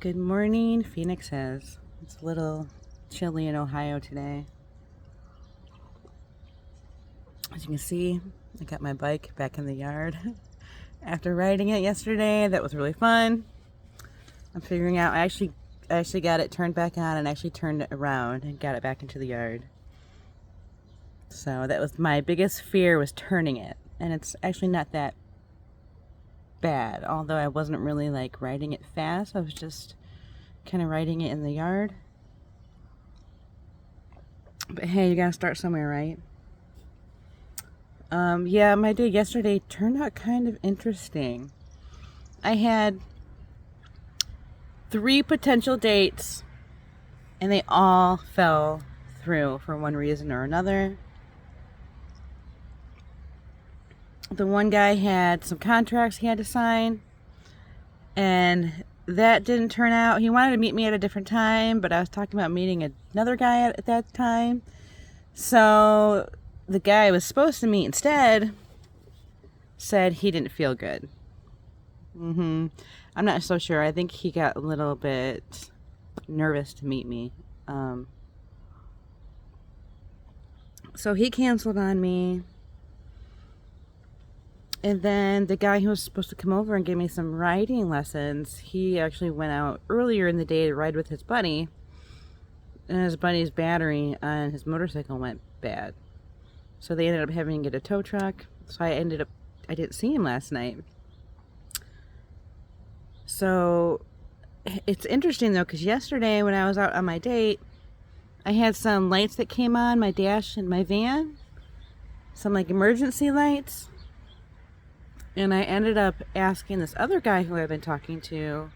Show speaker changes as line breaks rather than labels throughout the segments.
Good morning, Phoenix says. It's a little chilly in Ohio today. As you can see, I got my bike back in the yard after riding it yesterday. That was really fun. I'm figuring out, I actually got it turned back on and actually turned it around and got it back into the yard. So that was my biggest fear, was turning it. And it's actually not that bad, although I wasn't really like riding it fast. I was just kind of riding it in the yard. But hey, you gotta start somewhere, right? Yeah, my day yesterday turned out kind of interesting. I had 3 potential dates and they all fell through for one reason or another. The one guy had some contracts he had to sign, and that didn't turn out. He wanted to meet me at a different time, but I was talking about meeting another guy at that time. So the guy I was supposed to meet instead said he didn't feel good. I'm not so sure. I think he got a little bit nervous to meet me. So he canceled on me. And then the guy who was supposed to come over and give me some riding lessons, he actually went out earlier in the day to ride with his buddy. And his buddy's battery on his motorcycle went bad. So they ended up having to get a tow truck. So I didn't see him last night. So it's interesting though, because yesterday when I was out on my date, I had some lights that came on my dash in my van. Some like emergency lights. And I ended up asking this other guy who I've been talking to.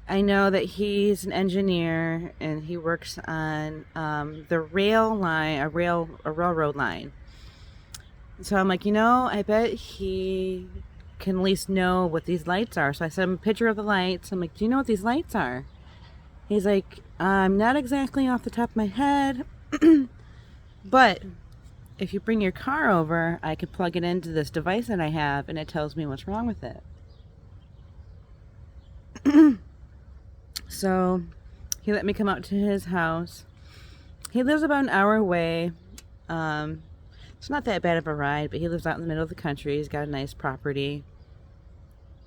I know that he's an engineer and he works on the rail line, a railroad line. So I'm like, I bet he can at least know what these lights are. So I sent him a picture of the lights. I'm like, do you know what these lights are? He's like, I'm not exactly off the top of my head, but if you bring your car over, I could plug it into this device that I have and it tells me what's wrong with it. So he let me come out to his house. He lives about an hour away. It's not that bad of a ride, but he lives out in the middle of the country. He's got a nice property.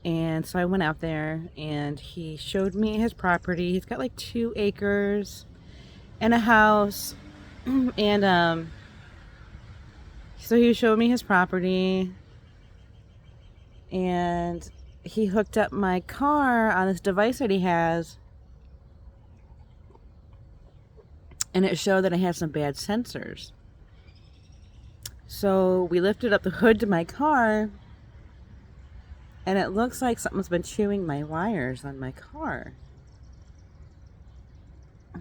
And so I went out there and he showed me his property. He's got like 2 acres and a house. And so he showed me his property, and he hooked up my car on this device that he has, and it showed that I had some bad sensors. So we lifted up the hood to my car, and it looks like something's been chewing my wires on my car.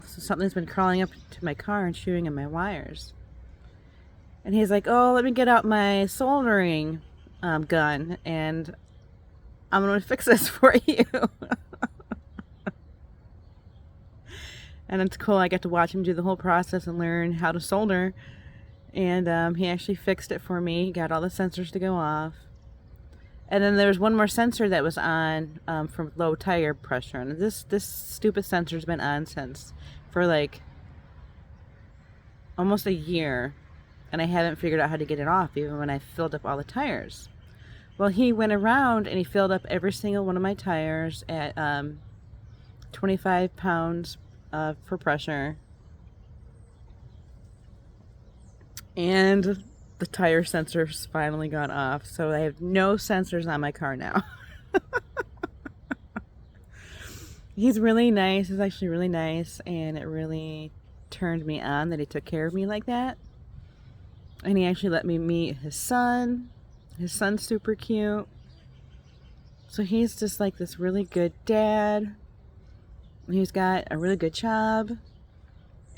So something's been crawling up to my car and chewing in my wires. And he's like, oh, let me get out my soldering gun and I'm going to fix this for you. And it's cool. I got to watch him do the whole process and learn how to solder. And he actually fixed it for me. Got all the sensors to go off. And then there was one more sensor that was on for low tire pressure. And this stupid sensor's been on for like almost a year. And I haven't figured out how to get it off, even when I filled up all the tires. Well, he went around and he filled up every single one of my tires at 25 pounds per pressure. And the tire sensors finally got off. So I have no sensors on my car now. He's really nice. He's actually really nice. And it really turned me on that he took care of me like that. And he actually let me meet his son. His son's super cute. So he's just like this really good dad. He's got a really good job.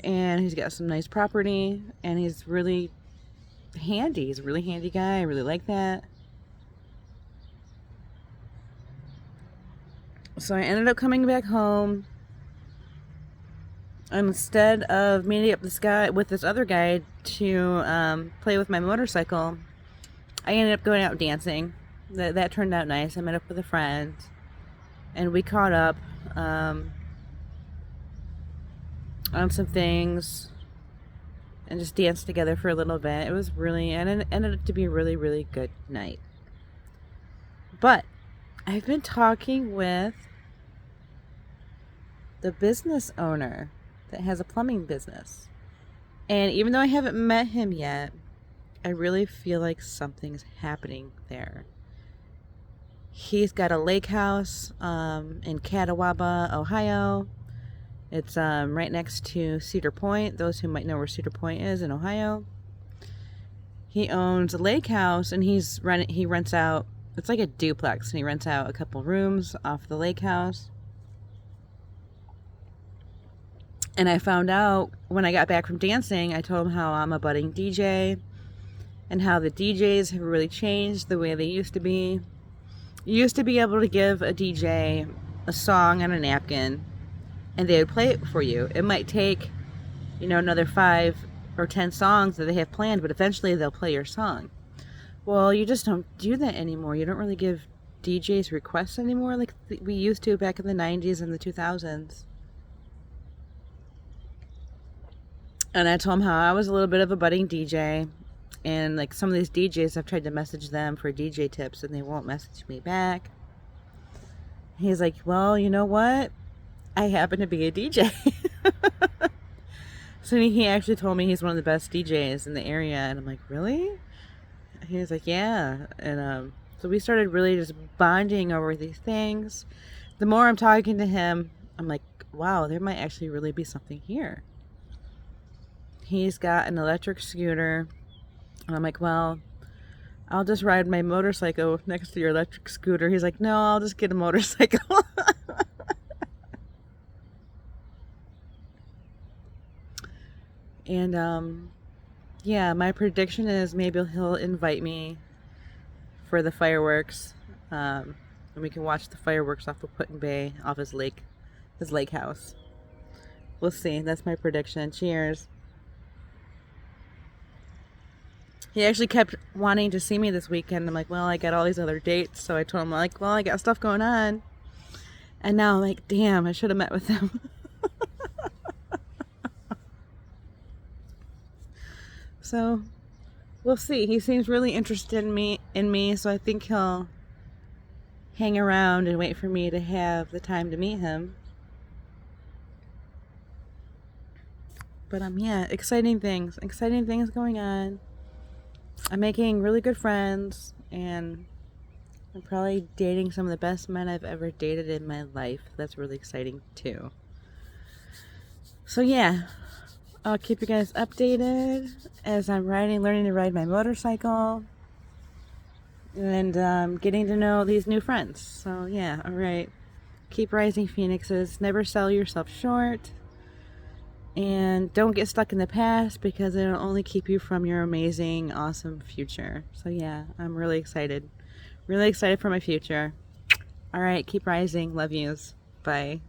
And he's got some nice property. And he's really handy. He's a really handy guy. I really like that. So I ended up coming back home. And instead of meeting up with this other guy to play with my motorcycle, I ended up going out dancing. That turned out nice. I met up with a friend, and we caught up. um, on some things and just danced together for a little bit. It was really, and it ended up to be a really, really good night. But I've been talking with the business owner that has a plumbing business. And even though I haven't met him yet, I really feel like something's happening there. He's got a lake house in Catawba, Ohio. It's right next to Cedar Point. Those who might know where Cedar Point is in Ohio. He owns a lake house, and he rents out. It's like a duplex, and he rents out a couple rooms off the lake house. And I found out when I got back from dancing, I told him how I'm a budding DJ and how the DJs have really changed the way they used to be. You used to be able to give a DJ a song on a napkin and they would play it for you. It might take, another 5 or 10 songs that they have planned, but eventually they'll play your song. Well, you just don't do that anymore. You don't really give DJs requests anymore like we used to back in the 90s and the 2000s. And I told him how I was a little bit of a budding DJ. And like some of these DJs, I've tried to message them for DJ tips and they won't message me back. He's like, well, you know what? I happen to be a DJ. So he actually told me he's one of the best DJs in the area. And I'm like, really? He was like, yeah. And so we started really just bonding over these things. The more I'm talking to him, I'm like, wow, there might actually really be something here. He's got an electric scooter. And I'm like, well, I'll just ride my motorcycle next to your electric scooter. He's like, no, I'll just get a motorcycle. And, yeah, my prediction is maybe he'll invite me for the fireworks. And we can watch the fireworks off of Put-in Bay, off his lake house. We'll see. That's my prediction. Cheers. He actually kept wanting to see me this weekend. I'm like, well, I got all these other dates. So I told him, like, well, I got stuff going on. And now I'm like, damn, I should have met with him. So we'll see. He seems really interested in me, so I think he'll hang around and wait for me to have the time to meet him. But yeah, exciting things going on. I'm making really good friends, and I'm probably dating some of the best men I've ever dated in my life. That's really exciting too. So yeah, I'll keep you guys updated as I'm learning to ride my motorcycle, and getting to know these new friends. So yeah, all right. Keep rising, phoenixes. Never sell yourself short. And don't get stuck in the past, because it'll only keep you from your amazing, awesome future. So yeah, I'm really excited. Really excited for my future. All right, keep rising. Love yous. Bye.